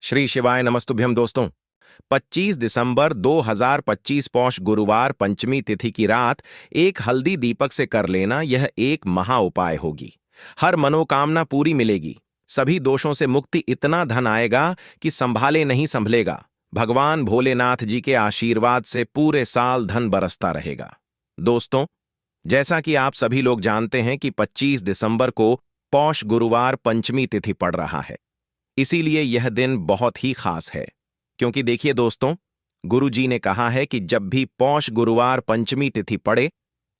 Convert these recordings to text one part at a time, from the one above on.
श्री शिवाय नमस्तुभ्यम दोस्तों। 25 दिसंबर 2025 पौष गुरुवार पंचमी तिथि की रात एक हल्दी दीपक से कर लेना यह एक महा उपाय होगी। हर मनोकामना पूरी मिलेगी, सभी दोषों से मुक्ति, इतना धन आएगा कि संभाले नहीं संभलेगा। भगवान भोलेनाथ जी के आशीर्वाद से पूरे साल धन बरसता रहेगा। दोस्तों, जैसा कि आप सभी लोग जानते हैं कि 25 दिसंबर को पौष गुरुवार पंचमी तिथि पड़ रहा है, इसीलिए यह दिन बहुत ही खास है। क्योंकि देखिए दोस्तों, गुरु जी ने कहा है कि जब भी पौष गुरुवार पंचमी तिथि पड़े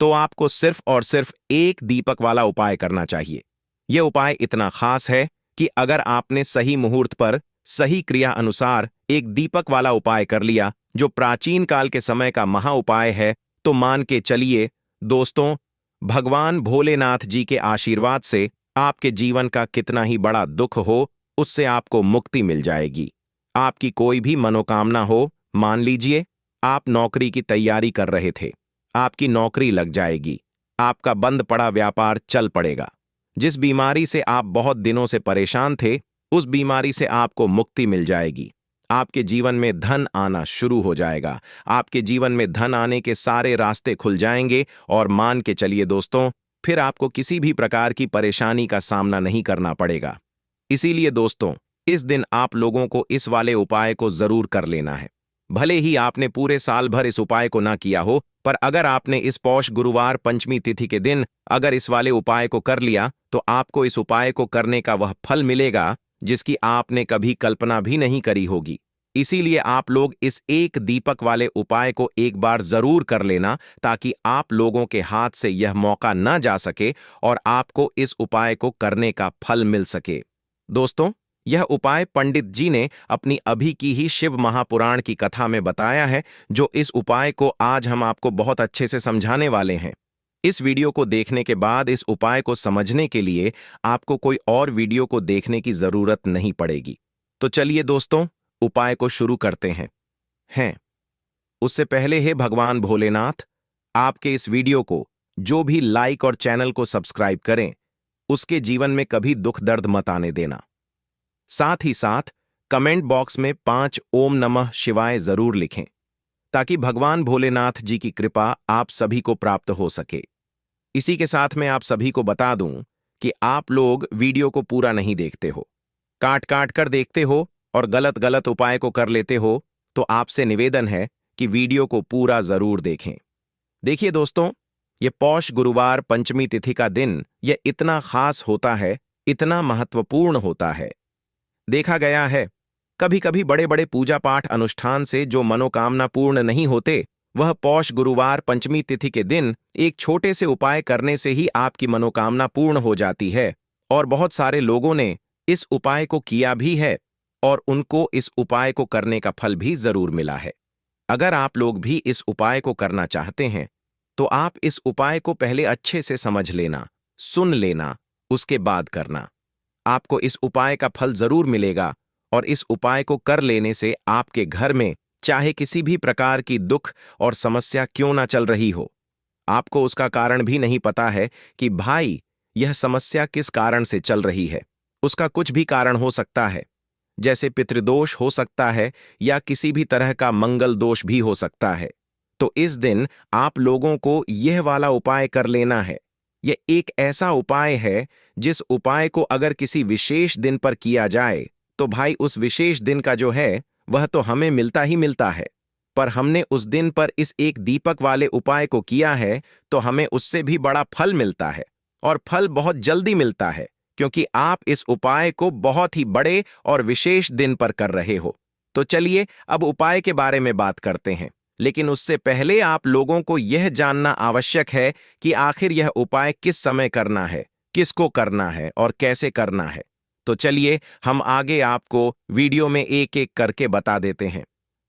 तो आपको सिर्फ और सिर्फ एक दीपक वाला उपाय करना चाहिए। यह उपाय इतना खास है कि अगर आपने सही मुहूर्त पर सही क्रिया अनुसार एक दीपक वाला उपाय कर लिया, जो प्राचीन काल के समय का महा उपाय है, तो मान के चलिए दोस्तों, भगवान भोलेनाथ जी के आशीर्वाद से आपके जीवन का कितना ही बड़ा दुख हो, उससे आपको मुक्ति मिल जाएगी। आपकी कोई भी मनोकामना हो, मान लीजिए आप नौकरी की तैयारी कर रहे थे, आपकी नौकरी लग जाएगी, आपका बंद पड़ा व्यापार चल पड़ेगा, जिस बीमारी से आप बहुत दिनों से परेशान थे, उस बीमारी से आपको मुक्ति मिल जाएगी। आपके जीवन में धन आना शुरू हो जाएगा, आपके जीवन में धन आने के सारे रास्ते खुल जाएंगे और मान के चलिए दोस्तों, फिर आपको किसी भी प्रकार की परेशानी का सामना नहीं करना पड़ेगा। इसीलिए दोस्तों, इस दिन आप लोगों को इस वाले उपाय को जरूर कर लेना है। भले ही आपने पूरे साल भर इस उपाय को ना किया हो, पर अगर आपने इस पौष गुरुवार पंचमी तिथि के दिन अगर इस वाले उपाय को कर लिया, तो आपको इस उपाय को करने का वह फल मिलेगा जिसकी आपने कभी कल्पना भी नहीं करी होगी। इसीलिए आप लोग इस एक दीपक वाले उपाय को एक बार जरूर कर लेना, ताकि आप लोगों के हाथ से यह मौका न जा सके और आपको इस उपाय को करने का फल मिल सके। दोस्तों, यह उपाय पंडित जी ने अपनी अभी की ही शिव महापुराण की कथा में बताया है, जो इस उपाय को आज हम आपको बहुत अच्छे से समझाने वाले हैं। इस वीडियो को देखने के बाद इस उपाय को समझने के लिए आपको कोई और वीडियो को देखने की जरूरत नहीं पड़ेगी। तो चलिए दोस्तों, उपाय को शुरू करते हैं। उससे पहले हे भगवान भोलेनाथ, आपके इस वीडियो को जो भी लाइक और चैनल को सब्सक्राइब करें, उसके जीवन में कभी दुख दर्द मत आने देना। साथ ही साथ कमेंट बॉक्स में 5 ओम नमः शिवाय जरूर लिखें, ताकि भगवान भोलेनाथ जी की कृपा आप सभी को प्राप्त हो सके। इसी के साथ मैं आप सभी को बता दूं कि आप लोग वीडियो को पूरा नहीं देखते हो, काट काट कर देखते हो और गलत गलत उपाय को कर लेते हो, तो आपसे निवेदन है कि वीडियो को पूरा जरूर देखें। देखिए दोस्तों, ये पौष गुरुवार पंचमी तिथि का दिन यह इतना खास होता है, इतना महत्वपूर्ण होता है। देखा गया है, कभी कभी बड़े बड़े पूजा पाठ अनुष्ठान से जो मनोकामना पूर्ण नहीं होते, वह पौष गुरुवार पंचमी तिथि के दिन एक छोटे से उपाय करने से ही आपकी मनोकामना पूर्ण हो जाती है। और बहुत सारे लोगों ने इस उपाय को किया भी है और उनको इस उपाय को करने का फल भी जरूर मिला है। अगर आप लोग भी इस उपाय को करना चाहते हैं, तो आप इस उपाय को पहले अच्छे से समझ लेना, सुन लेना, उसके बाद करना। आपको इस उपाय का फल जरूर मिलेगा और इस उपाय को कर लेने से आपके घर में चाहे किसी भी प्रकार की दुख और समस्या क्यों ना चल रही हो, आपको उसका कारण भी नहीं पता है कि भाई यह समस्या किस कारण से चल रही है। उसका कुछ भी कारण हो सकता है, जैसे पितृदोष हो सकता है या किसी भी तरह का मंगल दोष भी हो सकता है। तो इस दिन आप लोगों को यह वाला उपाय कर लेना है। यह एक ऐसा उपाय है जिस उपाय को अगर किसी विशेष दिन पर किया जाए, तो भाई उस विशेष दिन का जो है वह तो हमें मिलता ही मिलता है, पर हमने उस दिन पर इस एक दीपक वाले उपाय को किया है तो हमें उससे भी बड़ा फल मिलता है, और फल बहुत जल्दी मिलता है, क्योंकि आप इस उपाय को बहुत ही बड़े और विशेष दिन पर कर रहे हो। तो चलिए अब उपाय के बारे में बात करते हैं, लेकिन उससे पहले आप लोगों को यह जानना आवश्यक है कि आखिर यह उपाय किस समय करना है, किसको करना है और कैसे करना है। तो चलिए हम आगे आपको वीडियो में एक एक करके बता देते हैं।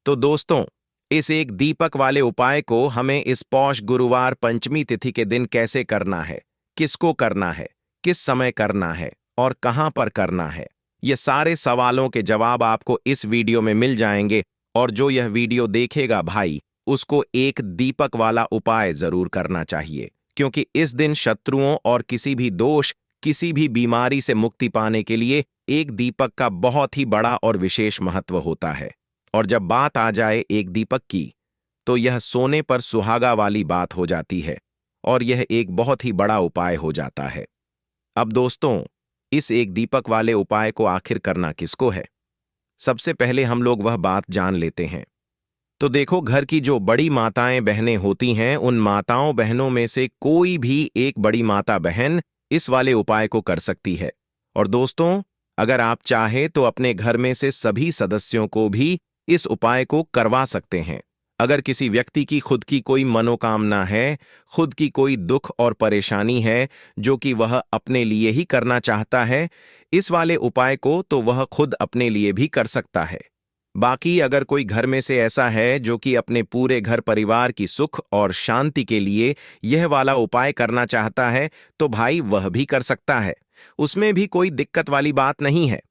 तो दोस्तों, इस एक दीपक वाले उपाय को हमें इस पौष गुरुवार पंचमी तिथि के दिन कैसे करना है, किसको करना है, किस समय करना है और कहां पर करना है, ये सारे सवालों के जवाब आपको इस वीडियो में मिल जाएंगे। और जो यह वीडियो देखेगा भाई, उसको एक दीपक वाला उपाय जरूर करना चाहिए, क्योंकि इस दिन शत्रुओं और किसी भी दोष किसी भी बीमारी से मुक्ति पाने के लिए एक दीपक का बहुत ही बड़ा और विशेष महत्व होता है। और जब बात आ जाए एक दीपक की, तो यह सोने पर सुहागा वाली बात हो जाती है और यह एक बहुत ही बड़ा उपाय हो जाता है। अब दोस्तों, इस एक दीपक वाले उपाय को आखिर करना किसको है? सबसे पहले हम लोग वह बात जान लेते हैं। तो देखो, घर की जो बड़ी माताएं बहनें होती हैं, उन माताओं बहनों में से कोई भी एक बड़ी माता बहन इस वाले उपाय को कर सकती है। और दोस्तों, अगर आप चाहे तो अपने घर में से सभी सदस्यों को भी इस उपाय को करवा सकते हैं। अगर किसी व्यक्ति की खुद की कोई मनोकामना है, खुद की कोई दुख और परेशानी है जो कि वह अपने लिए ही करना चाहता है इस वाले उपाय को, तो वह खुद अपने लिए भी कर सकता है। बाकी अगर कोई घर में से ऐसा है जो कि अपने पूरे घर परिवार की सुख और शांति के लिए यह वाला उपाय करना चाहता है, तो भाई वह भी कर सकता है। उसमें भी कोई दिक्कत वाली बात नहीं है।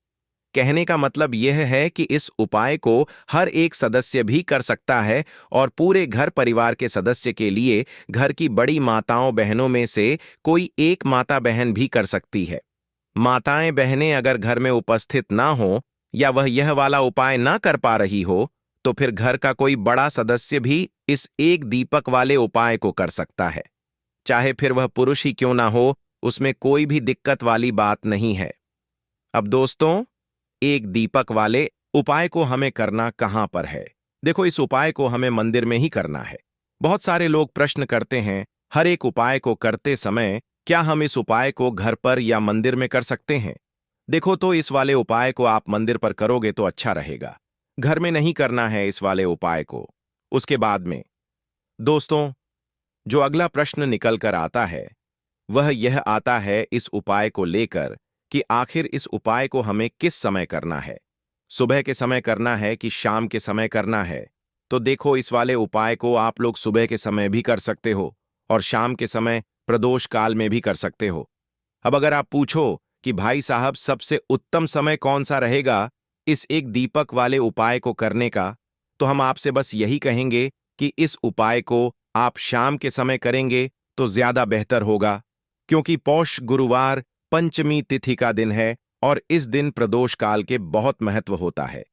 कहने का मतलब यह है कि इस उपाय को हर एक सदस्य भी कर सकता है और पूरे घर परिवार के सदस्य के लिए घर की बड़ी माताओं बहनों में से कोई एक माता बहन भी कर सकती है। माताएं बहनें अगर घर में उपस्थित ना हो या वह यह वाला उपाय ना कर पा रही हो, तो फिर घर का कोई बड़ा सदस्य भी इस एक दीपक वाले उपाय को कर सकता है। चाहे फिर वह पुरुष ही क्यों ना हो, उसमें कोई भी दिक्कत वाली बात नहीं है। अब दोस्तों, एक दीपक वाले उपाय को हमें करना कहां पर है? देखो, इस उपाय को हमें मंदिर में ही करना है। बहुत सारे लोग प्रश्न करते हैं, हर एक उपाय को करते समय क्या हम इस उपाय को घर पर या मंदिर में कर सकते हैं? देखो, तो इस वाले उपाय को आप मंदिर पर करोगे तो अच्छा रहेगा। घर में नहीं करना है इस वाले उपाय को। उसके बाद में दोस्तों, जो अगला प्रश्न निकल कर आता है वह यह आता है इस उपाय को लेकर कि आखिर इस उपाय को हमें किस समय करना है। सुबह के समय करना है कि शाम के समय करना है? तो देखो, इस वाले उपाय को आप लोग सुबह के समय भी कर सकते हो और शाम के समय प्रदोष काल में भी कर सकते हो। अब अगर आप पूछो कि भाई साहब सबसे उत्तम समय कौन सा रहेगा इस एक दीपक वाले उपाय को करने का, तो हम आपसे बस यही कहेंगे कि इस उपाय को आप शाम के समय करेंगे तो ज्यादा बेहतर होगा, क्योंकि पौष गुरुवार पंचमी तिथि का दिन है और इस दिन प्रदोष काल के बहुत महत्व होता है।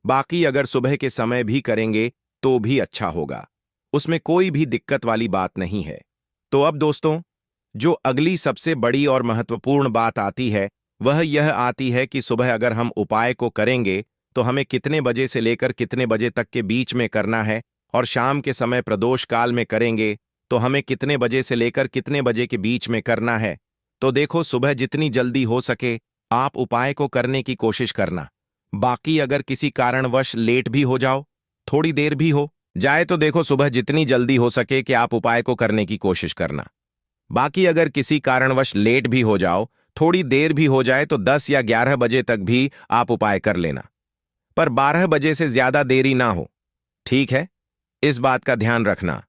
बाकी अगर सुबह के समय भी करेंगे तो भी अच्छा होगा, उसमें कोई भी दिक्कत वाली बात नहीं है। तो अब दोस्तों, जो अगली सबसे बड़ी और महत्वपूर्ण बात आती है वह यह आती है कि सुबह अगर हम उपाय को करेंगे तो हमें कितने बजे से लेकर कितने बजे तक के बीच में करना है, और शाम के समय प्रदोष काल में करेंगे तो हमें कितने बजे से लेकर कितने बजे के बीच में करना है। तो देखो, सुबह जितनी जल्दी हो सके आप उपाय को करने की कोशिश करना। बाकी अगर किसी कारणवश लेट भी हो जाओ, थोड़ी देर भी हो जाए, तो देखो सुबह जितनी जल्दी हो सके कि आप उपाय को करने की कोशिश करना। बाकी अगर किसी कारणवश लेट भी हो जाओ, थोड़ी देर भी हो जाए, तो 10 या 11 बजे तक भी आप उपाय कर लेना, पर 12 बजे से ज्यादा देरी ना हो। ठीक है, इस बात का ध्यान रखना।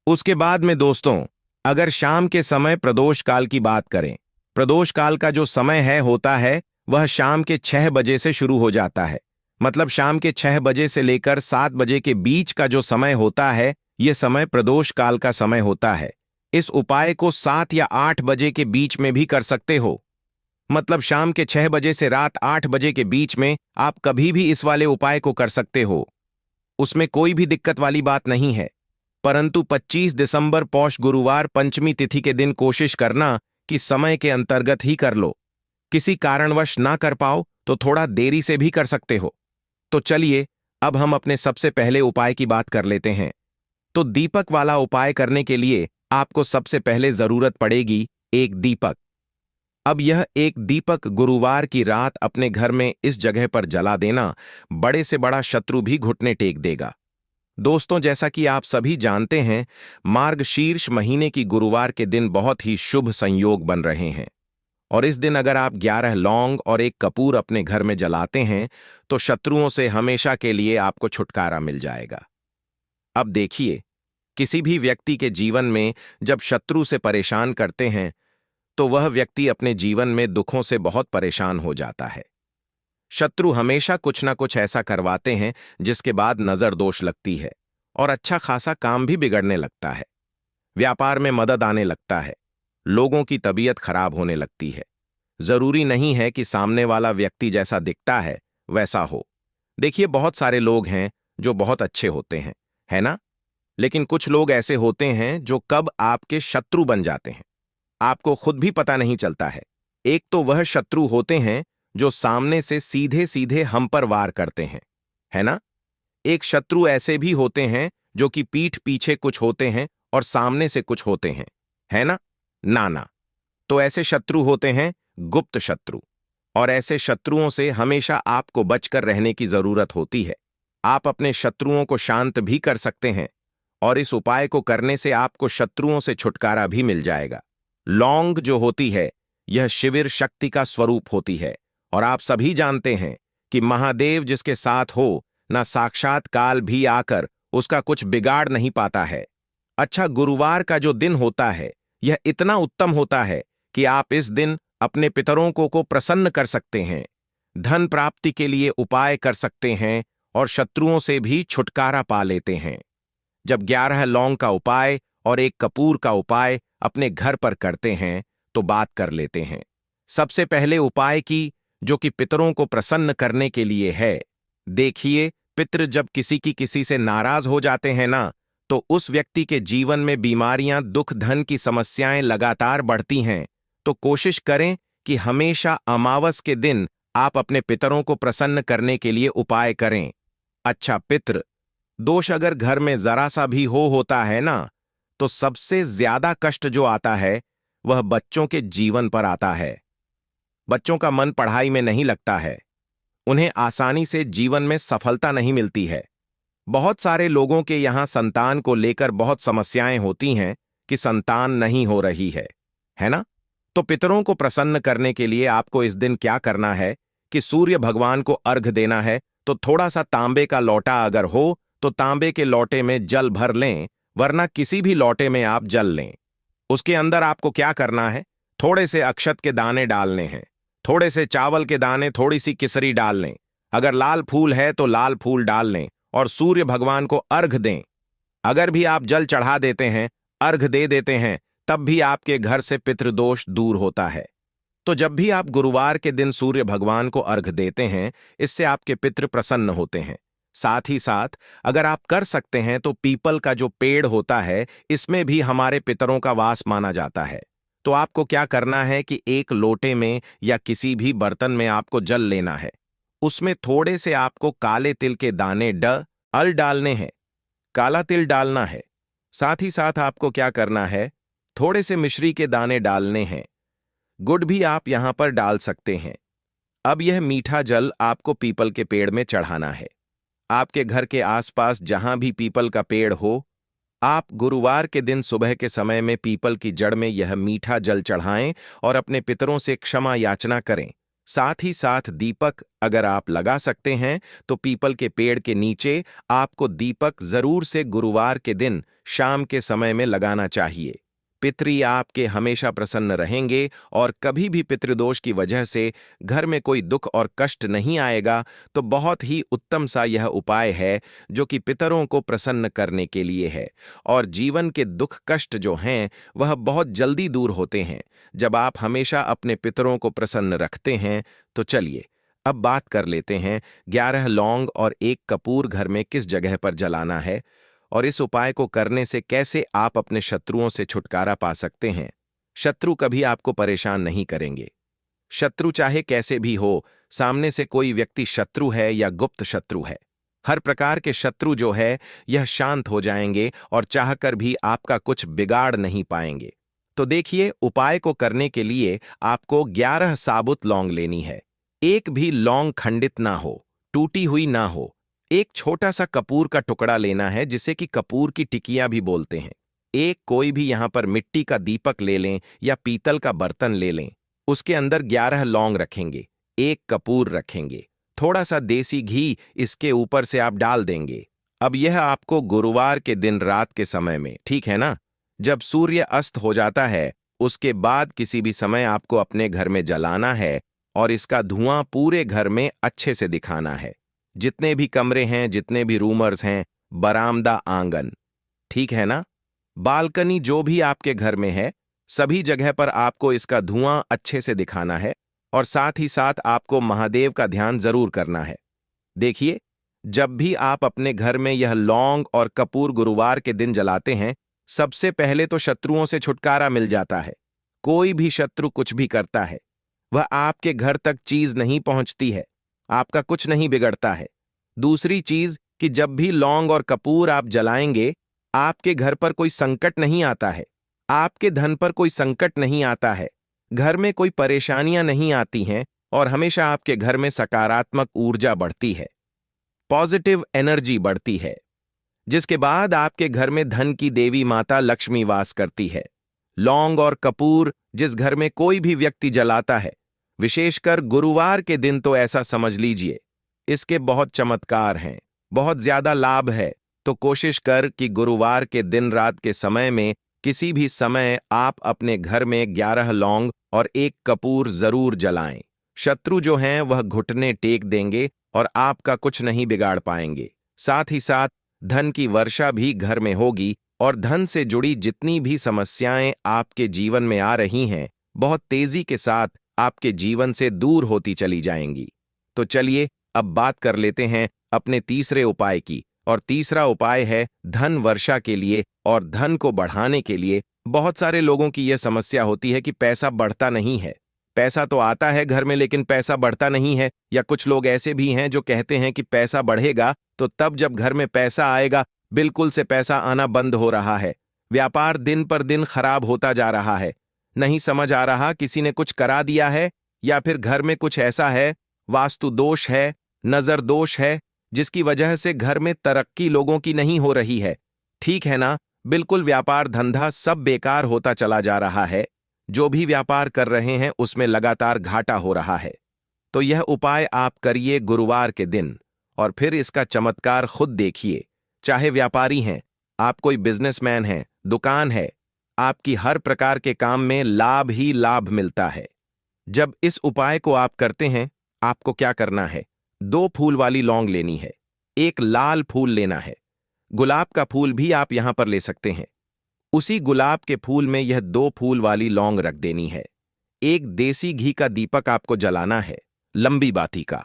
उसके बाद में दोस्तों, अगर शाम के समय प्रदोष काल की बात करें, प्रदोष काल का जो समय है होता है वह शाम के 6 बजे से शुरू हो जाता है। मतलब शाम के 6 बजे से लेकर 7 बजे के बीच का जो समय होता है, यह समय प्रदोष काल का समय होता है। इस उपाय को 7 या 8 बजे के बीच में भी कर सकते हो। मतलब शाम के 6 बजे से रात 8 बजे के बीच में आप कभी भी इस वाले उपाय को कर सकते हो, उसमें कोई भी दिक्कत वाली बात नहीं है। परंतु 25 दिसंबर पौष गुरुवार पंचमी तिथि के दिन कोशिश करना कि समय के अंतर्गत ही कर लो। किसी कारणवश ना कर पाओ तो थोड़ा देरी से भी कर सकते हो। तो चलिए, अब हम अपने सबसे पहले उपाय की बात कर लेते हैं। तो दीपक वाला उपाय करने के लिए आपको सबसे पहले जरूरत पड़ेगी एक दीपक। अब यह एक दीपक गुरुवार की रात अपने घर में इस जगह पर जला देना, बड़े से बड़ा शत्रु भी घुटने टेक देगा। दोस्तों, जैसा कि आप सभी जानते हैं, मार्गशीर्ष महीने की गुरुवार के दिन बहुत ही शुभ संयोग बन रहे हैं, और इस दिन अगर आप 11 लौंग और एक कपूर अपने घर में जलाते हैं तो शत्रुओं से हमेशा के लिए आपको छुटकारा मिल जाएगा। अब देखिए, किसी भी व्यक्ति के जीवन में जब शत्रु से परेशान करते हैं तो वह व्यक्ति अपने जीवन में दुखों से बहुत परेशान हो जाता है। शत्रु हमेशा कुछ ना कुछ ऐसा करवाते हैं जिसके बाद नजर दोष लगती है और अच्छा खासा काम भी बिगड़ने लगता है। व्यापार में मदद आने लगता है, लोगों की तबीयत खराब होने लगती है। जरूरी नहीं है कि सामने वाला व्यक्ति जैसा दिखता है वैसा हो। देखिए, बहुत सारे लोग हैं जो बहुत अच्छे होते हैं, है ना? लेकिन कुछ लोग ऐसे होते हैं जो कब आपके शत्रु बन जाते हैं, आपको खुद भी पता नहीं चलता है। एक तो वह शत्रु होते हैं जो सामने से सीधे सीधे हम पर वार करते हैं, है ना? एक शत्रु ऐसे भी होते हैं जो कि पीठ पीछे कुछ होते हैं और सामने से कुछ होते हैं, है ना? ना। तो ऐसे शत्रु होते हैं गुप्त शत्रु। और ऐसे शत्रुओं से हमेशा आपको बचकर रहने की जरूरत होती है। आप अपने शत्रुओं को शांत भी कर सकते हैं, और इस उपाय को करने से आपको शत्रुओं से छुटकारा भी मिल जाएगा। लौंग जो होती है, यह शिविर शक्ति का स्वरूप होती है, और आप सभी जानते हैं कि महादेव जिसके साथ हो, ना साक्षात काल भी आकर उसका कुछ बिगाड़ नहीं पाता है। अच्छा, गुरुवार का जो दिन होता है, यह इतना उत्तम होता है कि आप इस दिन अपने पितरों को प्रसन्न कर सकते हैं, धन प्राप्ति के लिए उपाय कर सकते हैं, और शत्रुओं से भी छुटकारा पा लेते हैं। जब 11 लौंग का उपाय और 1 कपूर का उपाय अपने घर पर करते हैं, तो बात कर लेते हैं। सबसे पहले उपाय की, जो कि पितरों को प्रसन्न करने के लिए है। देखिए, पितृ जब किसी से नाराज हो जाते हैं ना, तो उस व्यक्ति के जीवन में बीमारियां, दुख, धन की समस्याएं लगातार बढ़ती हैं। तो कोशिश करें कि हमेशा अमावस के दिन आप अपने पितरों को प्रसन्न करने के लिए उपाय करें। अच्छा, पितृ दोष अगर घर में जरा सा भी होता है ना, तो सबसे ज्यादा कष्ट जो आता है वह बच्चों के जीवन पर आता है। बच्चों का मन पढ़ाई में नहीं लगता है, उन्हें आसानी से जीवन में सफलता नहीं मिलती है। बहुत सारे लोगों के यहां संतान को लेकर बहुत समस्याएं होती हैं कि संतान नहीं हो रही है ना? तो पितरों को प्रसन्न करने के लिए आपको इस दिन क्या करना है कि सूर्य भगवान को अर्घ देना है। तो थोड़ा सा तांबे का लोटा अगर हो तो तांबे के लोटे में जल भर लें, वरना किसी भी लोटे में आप जल लें। उसके अंदर आपको क्या करना है, थोड़े से अक्षत के दाने डालने हैं, थोड़े से चावल के दाने, थोड़ी सी किसरी डाल लें। अगर लाल फूल है तो लाल फूल डाल लें और सूर्य भगवान को अर्घ दें। अगर भी आप जल चढ़ा देते हैं, अर्घ दे देते हैं, तब भी आपके घर से पितृदोष दूर होता है। तो जब भी आप गुरुवार के दिन सूर्य भगवान को अर्घ देते हैं, इससे आपके पितृ प्रसन्न होते हैं। साथ ही साथ अगर आप कर सकते हैं तो पीपल का जो पेड़ होता है, इसमें भी हमारे पितरों का वास माना जाता है। तो आपको क्या करना है कि एक लोटे में या किसी भी बर्तन में आपको जल लेना है। उसमें थोड़े से आपको काले तिल के दाने अल डालने हैं, काला तिल डालना है। साथ ही साथ आपको क्या करना है, थोड़े से मिश्री के दाने डालने हैं। गुड़ भी आप यहां पर डाल सकते हैं। अब यह मीठा जल आपको पीपल के पेड़ में चढ़ाना है। आपके घर के आसपास जहां भी पीपल का पेड़ हो, आप गुरुवार के दिन सुबह के समय में पीपल की जड़ में यह मीठा जल चढ़ाएं और अपने पितरों से क्षमा याचना करें। साथ ही साथ दीपक अगर आप लगा सकते हैं तो पीपल के पेड़ के नीचे आपको दीपक जरूर से गुरुवार के दिन शाम के समय में लगाना चाहिए। पितृ आपके हमेशा प्रसन्न रहेंगे और कभी भी पितृदोष की वजह से घर में कोई दुख और कष्ट नहीं आएगा। तो बहुत ही उत्तम सा यह उपाय है जो कि पितरों को प्रसन्न करने के लिए है, और जीवन के दुख कष्ट जो हैं वह बहुत जल्दी दूर होते हैं जब आप हमेशा अपने पितरों को प्रसन्न रखते हैं। तो चलिए अब बात कर लेते हैं 11 लौंग और 1 कपूर घर में किस जगह पर जलाना है, और इस उपाय को करने से कैसे आप अपने शत्रुओं से छुटकारा पा सकते हैं। शत्रु कभी आपको परेशान नहीं करेंगे। शत्रु चाहे कैसे भी हो, सामने से कोई व्यक्ति शत्रु है या गुप्त शत्रु है, हर प्रकार के शत्रु जो है यह शांत हो जाएंगे और चाहकर भी आपका कुछ बिगाड़ नहीं पाएंगे। तो देखिए, उपाय को करने के लिए आपको 11 साबुत लौंग लेनी है। एक भी लौंग खंडित ना हो, टूटी हुई ना हो। एक छोटा सा कपूर का टुकड़ा लेना है, जिसे कि कपूर की टिकिया भी बोलते हैं। एक कोई भी यहां पर मिट्टी का दीपक ले लें या पीतल का बर्तन ले लें। उसके अंदर 11 लौंग रखेंगे, 1 कपूर रखेंगे, थोड़ा सा देसी घी इसके ऊपर से आप डाल देंगे। अब यह आपको गुरुवार के दिन रात के समय में, ठीक है ना, जब सूर्य अस्त हो जाता है, उसके बाद किसी भी समय आपको अपने घर में जलाना है, और इसका धुआं पूरे घर में अच्छे से दिखाना है। जितने भी कमरे हैं, जितने भी रूमर्स हैं, बरामदा, आंगन, ठीक है ना, बालकनी जो भी आपके घर में है, सभी जगह पर आपको इसका धुआं अच्छे से दिखाना है और साथ ही साथ आपको महादेव का ध्यान जरूर करना है। देखिए, जब भी आप अपने घर में यह लौंग और कपूर गुरुवार के दिन जलाते हैं, सबसे पहले तो शत्रुओं से छुटकारा मिल जाता है। कोई भी शत्रु कुछ भी करता है, वह आपके घर तक चीज नहीं पहुंचती है, आपका कुछ नहीं बिगड़ता है। दूसरी चीज कि जब भी लौंग और कपूर आप जलाएंगे, आपके घर पर कोई संकट नहीं आता है, आपके धन पर कोई संकट नहीं आता है, घर में कोई परेशानियां नहीं आती हैं और हमेशा आपके घर में सकारात्मक ऊर्जा बढ़ती है, पॉजिटिव एनर्जी बढ़ती है, जिसके बाद आपके घर में धन की देवी माता लक्ष्मी वास करती है। लौंग और कपूर जिस घर में कोई भी व्यक्ति जलाता है, विशेषकर गुरुवार के दिन, तो ऐसा समझ लीजिए इसके बहुत चमत्कार हैं, बहुत ज्यादा लाभ है। तो कोशिश कर कि गुरुवार के दिन रात के समय में किसी भी समय आप अपने घर में 11 लौंग और 1 कपूर जरूर जलाएं। शत्रु जो हैं वह घुटने टेक देंगे और आपका कुछ नहीं बिगाड़ पाएंगे। साथ ही साथ धन की वर्षा भी घर में होगी और धन से जुड़ी जितनी भी समस्याएं आपके जीवन में आ रही हैं, बहुत तेजी के साथ आपके जीवन से दूर होती चली जाएंगी। तो चलिए अब बात कर लेते हैं अपने तीसरे उपाय की, और तीसरा उपाय है धन वर्षा के लिए और धन को बढ़ाने के लिए। बहुत सारे लोगों की यह समस्या होती है कि पैसा बढ़ता नहीं है। पैसा तो आता है घर में लेकिन पैसा बढ़ता नहीं है, या कुछ लोग ऐसे भी हैं जो कहते हैं कि पैसा बढ़ेगा तो तब जब घर में पैसा आएगा। बिल्कुल से पैसा आना बंद हो रहा है, व्यापार दिन पर दिन खराब होता जा रहा है। नहीं समझ आ रहा किसी ने कुछ करा दिया है या फिर घर में कुछ ऐसा है, वास्तु दोष है, नजर दोष है, जिसकी वजह से घर में तरक्की लोगों की नहीं हो रही है। ठीक है ना, बिल्कुल व्यापार धंधा सब बेकार होता चला जा रहा है। जो भी व्यापार कर रहे हैं उसमें लगातार घाटा हो रहा है। तो यह उपाय आप करिए गुरुवार के दिन और फिर इसका चमत्कार खुद देखिए। चाहे व्यापारी हैं, आप कोई बिजनेसमैन हैं, दुकान है, आपकी हर प्रकार के काम में लाभ ही लाभ मिलता है। जब इस उपाय को आप करते हैं, आपको क्या करना है, 2 फूल वाली लौंग लेनी है, 1 लाल फूल लेना है, गुलाब का फूल भी आप यहां पर ले सकते हैं। उसी गुलाब के फूल में यह 2 फूल वाली लौंग रख देनी है। 1 देसी घी का दीपक आपको जलाना है, लंबी बाती का।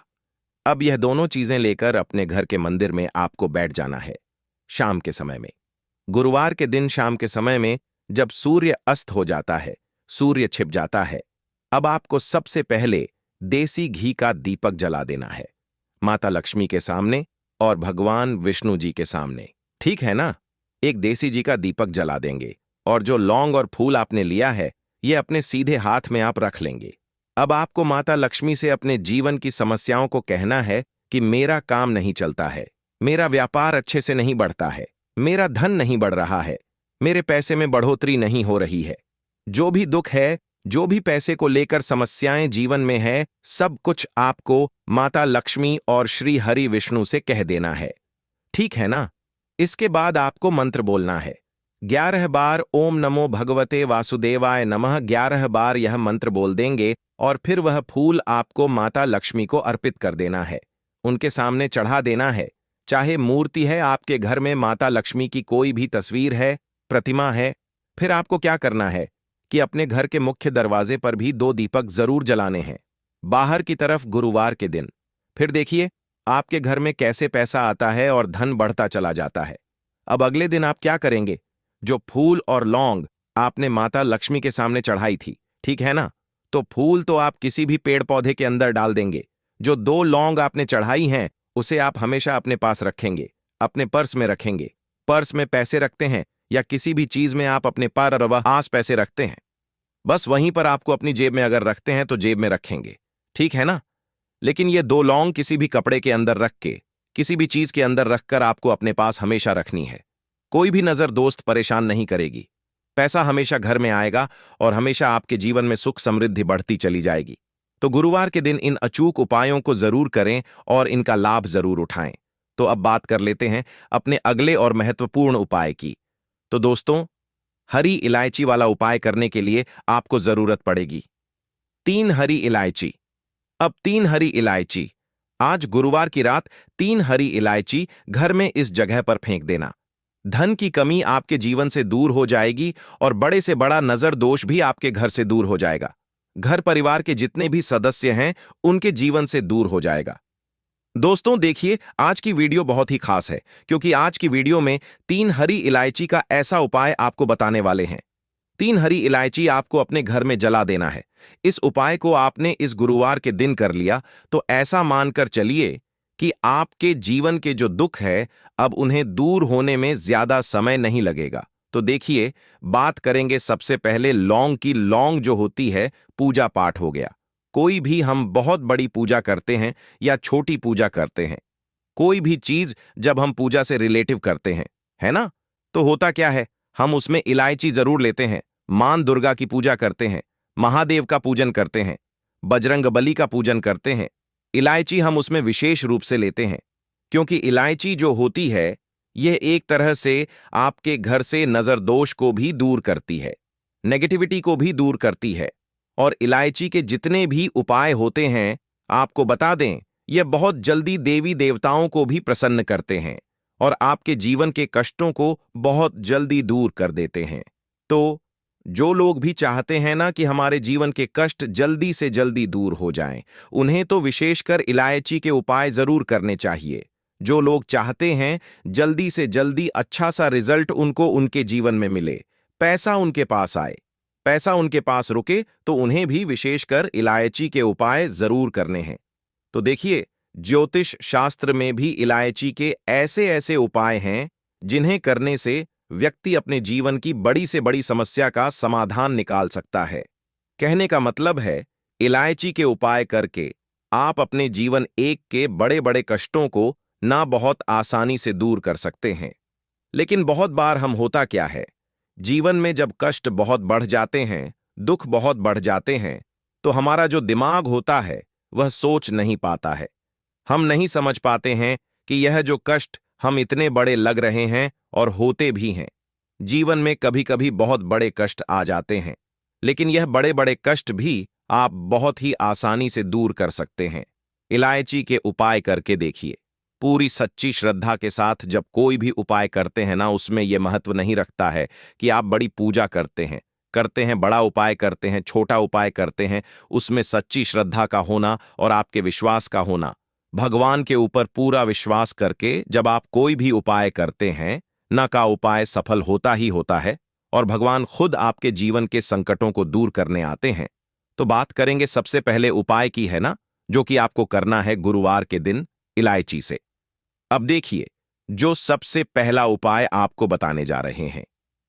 अब यह दोनों चीजें लेकर अपने घर के मंदिर में आपको बैठ जाना है शाम के समय में। गुरुवार के दिन शाम के समय में जब सूर्य अस्त हो जाता है, सूर्य छिप जाता है, अब आपको सबसे पहले देसी घी का दीपक जला देना है, माता लक्ष्मी के सामने और भगवान विष्णु जी के सामने। ठीक है ना? एक देसी जी का दीपक जला देंगे और जो लौंग और फूल आपने लिया है, ये अपने सीधे हाथ में आप रख लेंगे। अब आपको माता लक्ष्मी से अपने जीवन की समस्याओं को कहना है कि मेरा काम नहीं चलता है, मेरा व्यापार अच्छे से नहीं बढ़ता है, मेरा धन नहीं बढ़ रहा है, मेरे पैसे में बढ़ोतरी नहीं हो रही है। जो भी दुख है, जो भी पैसे को लेकर समस्याएं जीवन में है, सब कुछ आपको माता लक्ष्मी और श्री हरि विष्णु से कह देना है। ठीक है ना? इसके बाद आपको मंत्र बोलना है। 11 बार ओम नमो भगवते वासुदेवाय नमः 11 बार यह मंत्र बोल देंगे और फिर वह फूल आपको माता लक्ष्मी को अर्पित कर देना है, उनके सामने चढ़ा देना है। चाहे मूर्ति है आपके घर में, माता लक्ष्मी की कोई भी तस्वीर है, प्रतिमा है, फिर आपको क्या करना है कि अपने घर के मुख्य दरवाजे पर भी 2 दीपक जरूर जलाने हैं, बाहर की तरफ गुरुवार के दिन। फिर देखिए आपके घर में कैसे पैसा आता है और धन बढ़ता चला जाता है। अब अगले दिन आप क्या करेंगे, जो फूल और लौंग आपने माता लक्ष्मी के सामने चढ़ाई थी, ठीक है ना, तो फूल तो आप किसी भी पेड़ पौधे के अंदर डाल देंगे। जो 2 लौंग आपने चढ़ाई हैं उसे आप हमेशा अपने पास रखेंगे, अपने पर्स में रखेंगे। पर्स में पैसे रखते हैं या किसी भी चीज में आप अपने आस पैसे रखते हैं, बस वहीं पर आपको अपनी जेब में अगर रखते हैं तो जेब में रखेंगे, ठीक है ना। लेकिन ये 2 लौंग किसी भी कपड़े के अंदर रख के, किसी भी चीज के अंदर रखकर आपको अपने पास हमेशा रखनी है। कोई भी नजर दोस्त परेशान नहीं करेगी, पैसा हमेशा घर में आएगा और हमेशा आपके जीवन में सुख समृद्धि बढ़ती चली जाएगी। तो गुरुवार के दिन इन अचूक उपायों को जरूर करें और इनका लाभ जरूर उठाएं। तो अब बात कर लेते हैं अपने अगले और महत्वपूर्ण उपाय की। तो दोस्तों, हरी इलायची वाला उपाय करने के लिए आपको जरूरत पड़ेगी 3 हरी इलायची। अब 3 हरी इलायची, आज गुरुवार की रात 3 हरी इलायची घर में इस जगह पर फेंक देना। धन की कमी आपके जीवन से दूर हो जाएगी और बड़े से बड़ा नजर दोष भी आपके घर से दूर हो जाएगा। घर परिवार के जितने भी सदस्य हैं उनके जीवन से दूर हो जाएगा। दोस्तों देखिए, आज की वीडियो बहुत ही खास है क्योंकि आज की वीडियो में 3 हरी इलायची का ऐसा उपाय आपको बताने वाले हैं। 3 हरी इलायची आपको अपने घर में जला देना है। इस उपाय को आपने इस गुरुवार के दिन कर लिया तो ऐसा मानकर चलिए कि आपके जीवन के जो दुख है अब उन्हें दूर होने में ज्यादा समय नहीं लगेगा। तो देखिए, बात करेंगे सबसे पहले लौंग की। लौंग जो होती है, पूजा पाठ हो गया। कोई भी हम बहुत बड़ी पूजा करते हैं या छोटी पूजा करते हैं, कोई भी चीज जब हम पूजा से रिलेटिव करते हैं, है ना, तो होता क्या है, हम उसमें इलायची जरूर लेते हैं। मां दुर्गा की पूजा करते हैं, महादेव का पूजन करते हैं, बजरंगबली का पूजन करते हैं। इलायची हम उसमें विशेष रूप से लेते हैं क्योंकि इलायची जो होती है यह एक तरह से आपके घर से नजर दोष को भी दूर करती है, नेगेटिविटी को भी दूर करती है। और इलायची के जितने भी उपाय होते हैं, आपको बता दें, यह बहुत जल्दी देवी देवताओं को भी प्रसन्न करते हैं और आपके जीवन के कष्टों को बहुत जल्दी दूर कर देते हैं। तो जो लोग भी चाहते हैं ना कि हमारे जीवन के कष्ट जल्दी से जल्दी दूर हो जाएं, उन्हें तो विशेषकर इलायची के उपाय जरूर करने चाहिए। जो लोग चाहते हैं जल्दी से जल्दी अच्छा सा रिजल्ट उनको उनके जीवन में मिले, पैसा उनके पास आए, पैसा उनके पास रुके, तो उन्हें भी विशेषकर इलायची के उपाय जरूर करने हैं। तो देखिए, ज्योतिष शास्त्र में भी इलायची के ऐसे ऐसे उपाय हैं जिन्हें करने से व्यक्ति अपने जीवन की बड़ी से बड़ी समस्या का समाधान निकाल सकता है। कहने का मतलब है, इलायची के उपाय करके आप अपने जीवन एक के बड़े बड़े कष्टों को ना बहुत आसानी से दूर कर सकते हैं। लेकिन बहुत बार हम होता क्या है, जीवन में जब कष्ट बहुत बढ़ जाते हैं, दुख बहुत बढ़ जाते हैं, तो हमारा जो दिमाग होता है वह सोच नहीं पाता है। हम नहीं समझ पाते हैं कि यह जो कष्ट हम इतने बड़े लग रहे हैं और होते भी हैं। जीवन में कभी कभी बहुत बड़े कष्ट आ जाते हैं, लेकिन यह बड़े बड़े कष्ट भी आप बहुत ही आसानी से दूर कर सकते हैं। इलायची के उपाय करके देखिए। पूरी सच्ची श्रद्धा के साथ जब कोई भी उपाय करते हैं ना, उसमें यह महत्व नहीं रखता है कि आप बड़ी पूजा करते हैं, बड़ा उपाय करते हैं, छोटा उपाय करते हैं। उसमें सच्ची श्रद्धा का होना और आपके विश्वास का होना, भगवान के ऊपर पूरा विश्वास करके जब आप कोई भी उपाय करते हैं ना, का उपाय सफल होता ही होता है और भगवान खुद आपके जीवन के संकटों को दूर करने आते हैं। तो बात करेंगे सबसे पहले उपाय की, है ना, जो कि आपको करना है गुरुवार के दिन इलायची से। अब देखिए, जो सबसे पहला उपाय आपको बताने जा रहे हैं,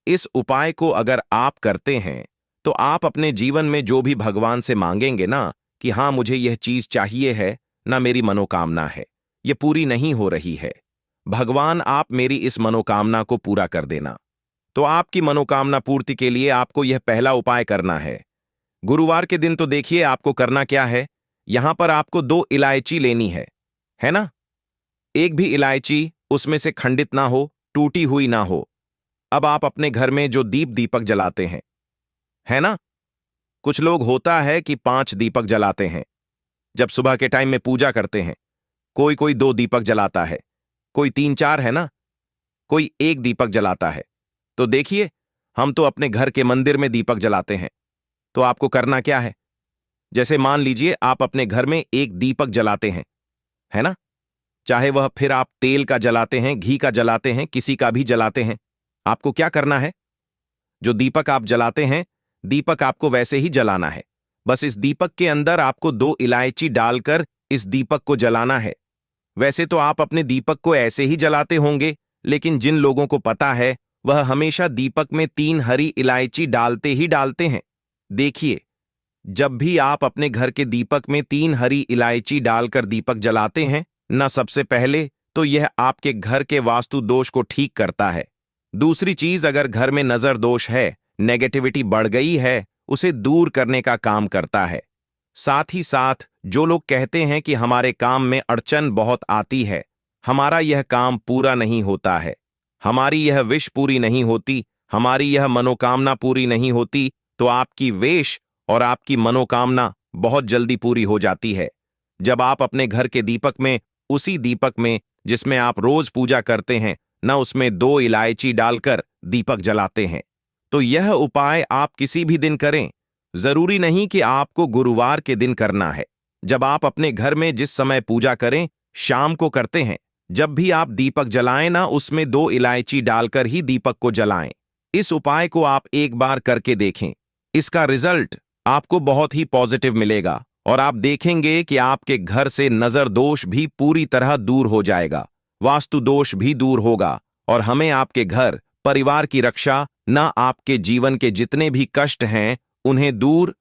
इस उपाय को अगर आप करते हैं तो आप अपने जीवन में जो भी भगवान से मांगेंगे ना कि हाँ मुझे यह चीज चाहिए है ना, मेरी मनोकामना है, ये पूरी नहीं हो रही है, भगवान आप मेरी इस मनोकामना को पूरा कर देना। तो आपकी मनोकामना पूर्ति के लिए आपको यह पहला उपाय करना है। गुरुवार के दिन तो देखिए आपको करना क्या है, यहां पर आपको 2 इलायची लेनी है ना। एक भी इलायची उसमें से खंडित ना हो, टूटी हुई ना हो। अब आप अपने घर में जो दीपक जलाते हैं, है ना, कुछ लोग होता है कि 5 दीपक जलाते हैं जब सुबह के टाइम में पूजा करते हैं, कोई 2 दीपक जलाता है, कोई 3-4, है ना, कोई 1 दीपक जलाता है। तो देखिए, हम तो अपने घर के मंदिर में दीपक जलाते हैं। तो आपको करना क्या है, जैसे मान लीजिए आप अपने घर में 1 दीपक जलाते हैं, है ना, चाहे वह फिर आप तेल का जलाते हैं, घी का जलाते हैं, किसी का भी जलाते हैं, आपको क्या करना है, जो दीपक आप जलाते हैं, दीपक आपको वैसे ही जलाना है। बस इस दीपक के अंदर आपको 2 इलायची डालकर इस दीपक को जलाना है। वैसे तो आप अपने दीपक को ऐसे ही जलाते होंगे, लेकिन जिन लोगों को पता है वह हमेशा दीपक में 3 हरी इलायची डालते ही डालते हैं। देखिए, जब भी आप अपने घर के दीपक में 3 हरी इलायची डालकर दीपक जलाते हैं ना, सबसे पहले तो यह आपके घर के वास्तु दोष को ठीक करता है। दूसरी चीज, अगर घर में नजर दोष है, नेगेटिविटी बढ़ गई है, उसे दूर करने का काम करता है। साथ ही साथ जो लोग कहते हैं कि हमारे काम में अड़चन बहुत आती है, हमारा यह काम पूरा नहीं होता है, हमारी यह विश पूरी नहीं होती, हमारी यह मनोकामना पूरी नहीं होती, तो आपकी वेश और आपकी मनोकामना बहुत जल्दी पूरी हो जाती है। जब आप अपने घर के दीपक में, उसी दीपक में जिसमें आप रोज पूजा करते हैं न उसमें 2 इलायची डालकर दीपक जलाते हैं। तो यह उपाय आप किसी भी दिन करें, जरूरी नहीं कि आपको गुरुवार के दिन करना है। जब आप अपने घर में जिस समय पूजा करें, शाम को करते हैं, जब भी आप दीपक जलाएं ना उसमें 2 इलायची डालकर ही दीपक को जलाएं। इस उपाय को आप एक बार करके देखें, इसका रिजल्ट आपको बहुत ही पॉजिटिव मिलेगा और आप देखेंगे कि आपके घर से नजर दोष भी पूरी तरह दूर हो जाएगा, वास्तु दोष भी दूर होगा और हमें आपके घर परिवार की रक्षा, न आपके जीवन के जितने भी कष्ट हैं उन्हें दूर